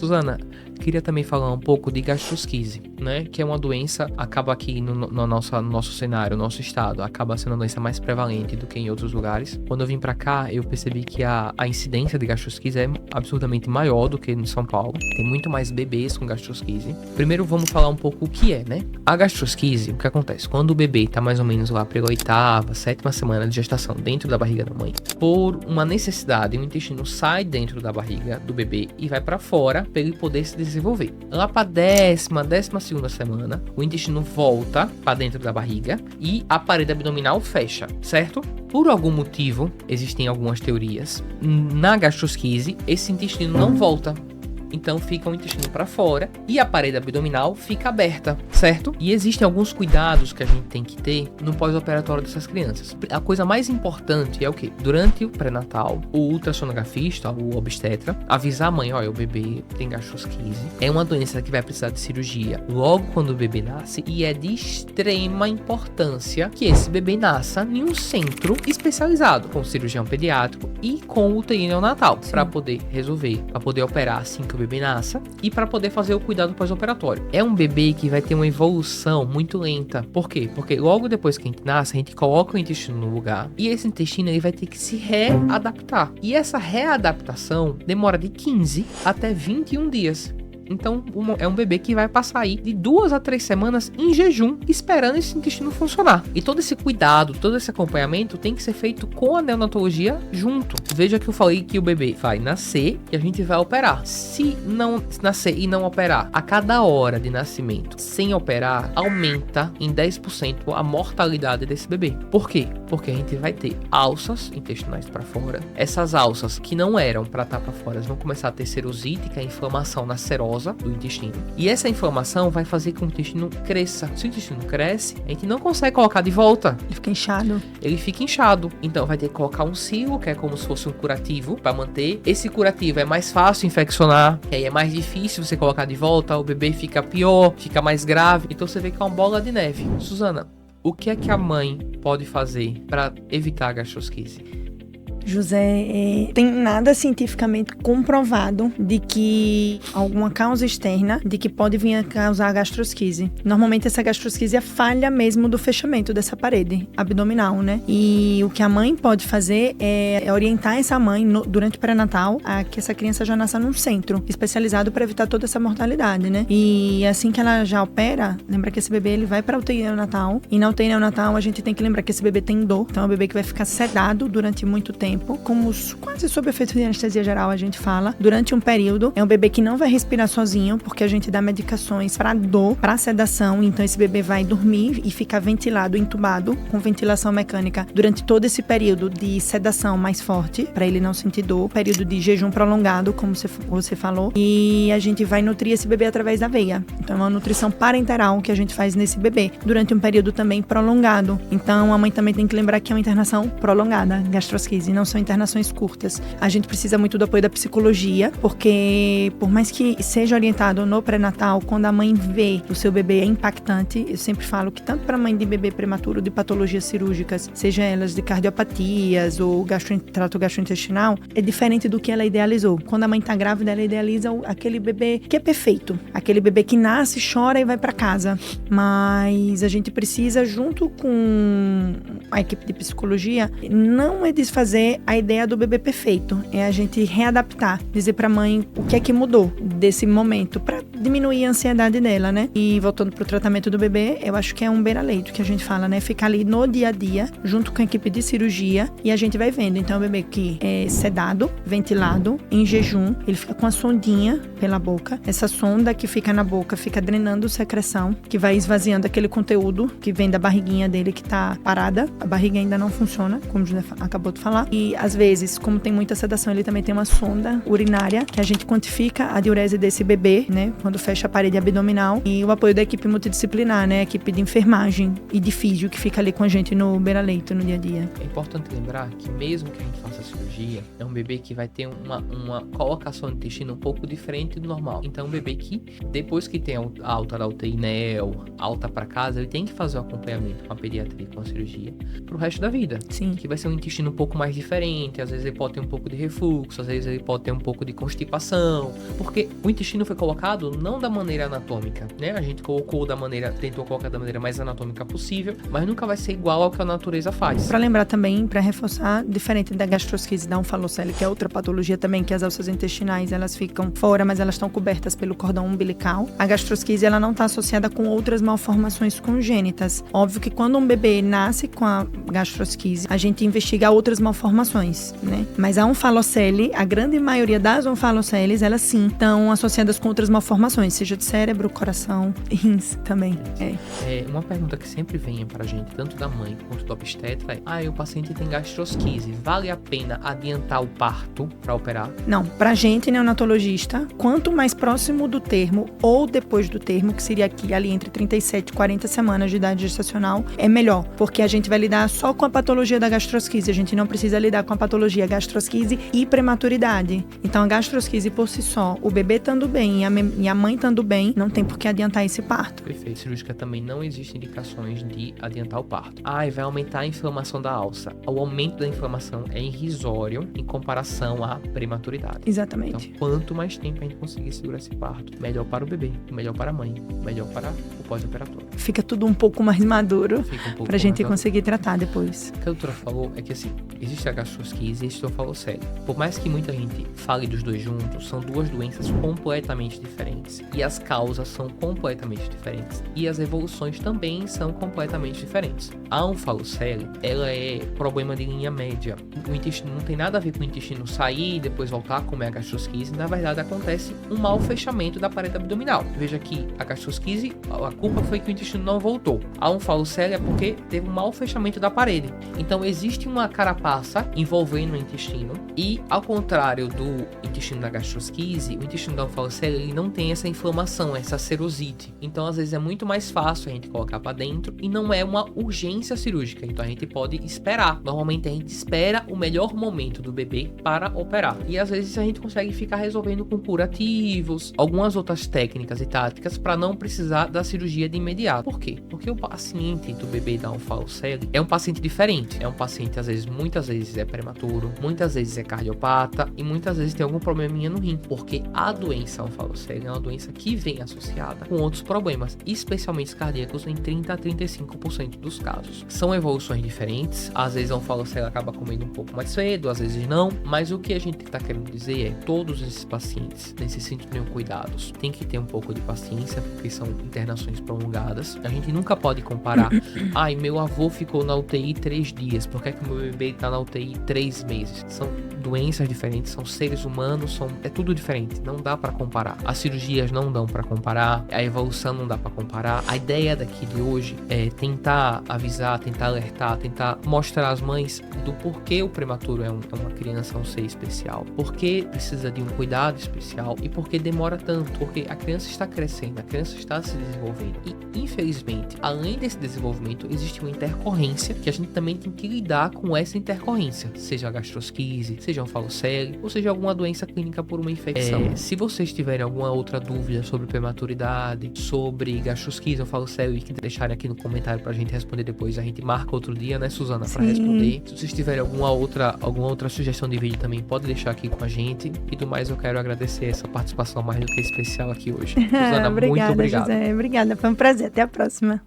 Suzana, queria também falar um pouco de gastrosquise, né? Que é uma doença, acaba aqui no nosso cenário, no nosso estado, acaba sendo uma doença mais prevalente do que em outros lugares. Quando eu vim pra cá, eu percebi que a incidência de gastrosquise é absurdamente maior do que em São Paulo. Tem muito mais bebês com gastrosquise. Primeiro vamos falar um pouco o que é, né? A gastrosquise, o que acontece? Quando o bebê tá mais ou menos lá pela 8ª, 7ª semana de gestação dentro da barriga da mãe, por uma necessidade, o intestino sai dentro da barriga do bebê e vai pra fora para ele poder se desenvolver. Lá para 12ª semana, o intestino volta para dentro da barriga e a parede abdominal fecha, certo? Por algum motivo, existem algumas teorias, na gastrosquise, esse intestino não volta. Então fica o intestino para fora e a parede abdominal fica aberta, certo? E existem alguns cuidados que a gente tem que ter no pós-operatório dessas crianças. A coisa mais importante é o quê? Durante o pré-natal, o ultrassonografista, o obstetra, avisar a mãe, olha, o bebê tem gastrosquise. É uma doença que vai precisar de cirurgia logo quando o bebê nasce e é de extrema importância que esse bebê nasça em um centro especializado, com cirurgião pediátrico e com UTI neonatal, para poder resolver, para poder operar assim que o bebê nasça e para poder fazer o cuidado pós-operatório. É um bebê que vai ter uma evolução muito lenta. Por quê? Porque logo depois que a gente nasce, a gente coloca o intestino no lugar e esse intestino ele vai ter que se readaptar. E essa readaptação demora de 15 até 21 dias. Então, é um bebê que vai passar aí de 2 a 3 semanas em jejum, esperando esse intestino funcionar. E todo esse cuidado, todo esse acompanhamento tem que ser feito com a neonatologia junto. Veja que eu falei que o bebê vai nascer e a gente vai operar. Se não nascer e não operar, a cada hora de nascimento, sem operar, aumenta em 10% a mortalidade desse bebê. Por quê? Porque a gente vai ter alças intestinais para fora. Essas alças que não eram para estar para fora, vão começar a ter serosite, que é a inflamação na serosa do intestino. E essa inflamação vai fazer com que o intestino cresça. Se o intestino cresce, a gente não consegue colocar de volta. Ele fica inchado. Ele fica inchado. Então vai ter que colocar um silo, que é como se fosse um curativo, para manter. Esse curativo é mais fácil infeccionar, que aí é mais difícil você colocar de volta, o bebê fica pior, fica mais grave. Então você vê que é uma bola de neve. Suzana, o que é que a mãe pode fazer para evitar a gastrosquise? José, tem nada cientificamente comprovado de que alguma causa externa de que pode vir a causar gastrosquise. Normalmente essa gastrosquise é falha mesmo do fechamento dessa parede abdominal, né? E o que a mãe pode fazer é orientar essa mãe durante o pré-natal a que essa criança já nasça num centro especializado para evitar toda essa mortalidade, né? E assim que ela já opera, lembra que esse bebê ele vai para a UTI neonatal e na UTI neonatal a gente tem que lembrar que esse bebê tem dor, então é um bebê que vai ficar sedado durante muito tempo, como quase sob efeito de anestesia geral a gente fala, durante um período. É um bebê que não vai respirar sozinho, porque a gente dá medicações para dor, para sedação, então esse bebê vai dormir e ficar ventilado, entubado, com ventilação mecânica durante todo esse período de sedação mais forte, para ele não sentir dor, período de jejum prolongado, como você falou, e a gente vai nutrir esse bebê através da veia. Então é uma nutrição parenteral que a gente faz nesse bebê, durante um período também prolongado. Então a mãe também tem que lembrar que é uma internação prolongada, gastrosquise, não são internações curtas. A gente precisa muito do apoio da psicologia, porque por mais que seja orientado no pré-natal, quando a mãe vê o seu bebê é impactante, eu sempre falo que tanto para mãe de bebê prematuro de patologias cirúrgicas, seja elas de cardiopatias ou trato gastrointestinal, é diferente do que ela idealizou. Quando a mãe tá grávida, ela idealiza aquele bebê que é perfeito, aquele bebê que nasce, chora e vai para casa. Mas a gente precisa, junto com a equipe de psicologia, não é desfazer a ideia do bebê perfeito, é a gente readaptar, dizer pra mãe o que é que mudou desse momento pra diminuir a ansiedade dela, né? E voltando pro tratamento do bebê, eu acho que é um beira-leito que a gente fala, né? Ficar ali no dia a dia, junto com a equipe de cirurgia, e a gente vai vendo. Então, o bebê que é sedado, ventilado, em jejum, ele fica com a sondinha pela boca. Essa sonda que fica na boca fica drenando secreção, que vai esvaziando aquele conteúdo que vem da barriguinha dele que tá parada. A barriga ainda não funciona, como o José acabou de falar. E, às vezes, como tem muita sedação, ele também tem uma sonda urinária, que a gente quantifica a diurese desse bebê, né? quando fecha a parede abdominal, e o apoio da equipe multidisciplinar, né? A equipe de enfermagem e de físio que fica ali com a gente no beira-leito no dia a dia. É importante lembrar que mesmo que a gente faça a cirurgia, é um bebê que vai ter uma colocação do intestino um pouco diferente do normal. Então, um bebê que, depois que tem a alta da UTI NEL, alta para casa, ele tem que fazer o acompanhamento com a pediatria, com a cirurgia, pro resto da vida. Sim. Que vai ser um intestino um pouco mais diferente, às vezes ele pode ter um pouco de refluxo, às vezes ele pode ter um pouco de constipação, porque o intestino foi colocado não da maneira anatômica, né? A gente tentou colocar da maneira mais anatômica possível, mas nunca vai ser igual ao que a natureza faz. Para lembrar também, para reforçar, diferente da gastrosquise da onfalocele, que é outra patologia também, que as alças intestinais, elas ficam fora, mas elas estão cobertas pelo cordão umbilical. A gastrosquise, ela não está associada com outras malformações congênitas. Óbvio que quando um bebê nasce com a gastrosquise, a gente investiga outras malformações, né? Mas a onfalocele, a grande maioria das onfaloceles, elas sim estão associadas com outras malformações, seja de cérebro, coração, rins também. Uma pergunta que sempre vem pra gente, tanto da mãe quanto do obstetra, é: o paciente tem gastrosquise, vale a pena adiantar o parto para operar? Não, pra gente, neonatologista, quanto mais próximo do termo ou depois do termo, que seria aqui ali entre 37 e 40 semanas de idade gestacional, é melhor, porque a gente vai lidar só com a patologia da gastrosquise, a gente não precisa lidar com a patologia gastrosquise e prematuridade. Então, a gastrosquise por si só, o bebê estando bem e a mãe estando bem, não tem por que adiantar esse parto. Perfeito. Cirúrgica também não existem indicações de adiantar o parto. E vai aumentar a inflamação da alça. O aumento da inflamação é irrisório em comparação à prematuridade. Exatamente. Então, quanto mais tempo a gente conseguir segurar esse parto, melhor para o bebê, melhor para a mãe, melhor para o pós-operatório. Fica tudo um pouco mais maduro pra gente conseguir tratar depois. O que a doutora falou é que, assim, existe a gastrosquise e existe a onfalocele. Por mais que muita gente fale dos dois juntos, são duas doenças completamente diferentes. E as causas são completamente diferentes. E as evoluções também são completamente diferentes. A onfalocele, ela é problema de linha média. O intestino não tem nada a ver com o intestino sair e depois voltar, como é a gastrosquise. Na verdade, acontece um mau fechamento da parede abdominal. Veja que a gastrosquise, a culpa foi que o intestino não voltou. A onfalocele é porque teve um mau fechamento da parede. Então, existe uma carapaça envolvendo o intestino. E, ao contrário do intestino da gastrosquise, o intestino da onfalocele, ele não tem essa inflamação, essa serosite. Então, às vezes, é muito mais fácil a gente colocar para dentro e não é uma urgência cirúrgica. Então, a gente pode esperar. Normalmente, a gente espera o melhor momento do bebê para operar. E, às vezes, a gente consegue ficar resolvendo com curativos, algumas outras técnicas e táticas para não precisar da cirurgia de imediato. Por quê? Porque o paciente do bebê da onfalocele é um paciente diferente. É um paciente, às vezes, muitas vezes é prematuro, muitas vezes é cardiopata e muitas vezes tem algum probleminha no rim. Porque a doença onfalocele é uma doença que vem associada com outros problemas, especialmente cardíacos, em 30 a 35% dos casos. São evoluções diferentes, às vezes a onfalocele acaba comendo um pouco mais cedo, às vezes não, mas o que a gente está querendo dizer é: todos esses pacientes necessitam de cuidados, tem que ter um pouco de paciência, porque são internações prolongadas. A gente nunca pode comparar: meu avô ficou na UTI 3 dias, por que é que meu bebê está na UTI 3 meses? São doenças diferentes, são seres humanos, é tudo diferente, não dá para comparar. As cirurgias não dão para comparar, a evolução não dá para comparar. A ideia daqui de hoje é tentar avisar, tentar alertar, tentar mostrar às mães do porquê o prematuro é uma criança, um ser especial, porquê precisa de um cuidado especial e porquê demora tanto, porque a criança está crescendo, a criança está se desenvolvendo e, infelizmente, além desse desenvolvimento, existe uma intercorrência que a gente também tem que lidar com essa intercorrência, seja a gastrosquise, seja a onfalocele, ou seja alguma doença clínica por uma infecção. Se vocês tiverem alguma outra dúvida sobre prematuridade, sobre gastrosquise, onfalocele, e que deixarem aqui no comentário pra gente responder depois, a gente marca outro dia, né, Suzana, pra responder. Se vocês tiverem alguma outra sugestão de vídeo também, pode deixar aqui com a gente. E do mais, eu quero agradecer essa participação mais do que especial aqui hoje. Suzana, obrigada, muito obrigado. José, obrigada, foi um prazer, até a próxima.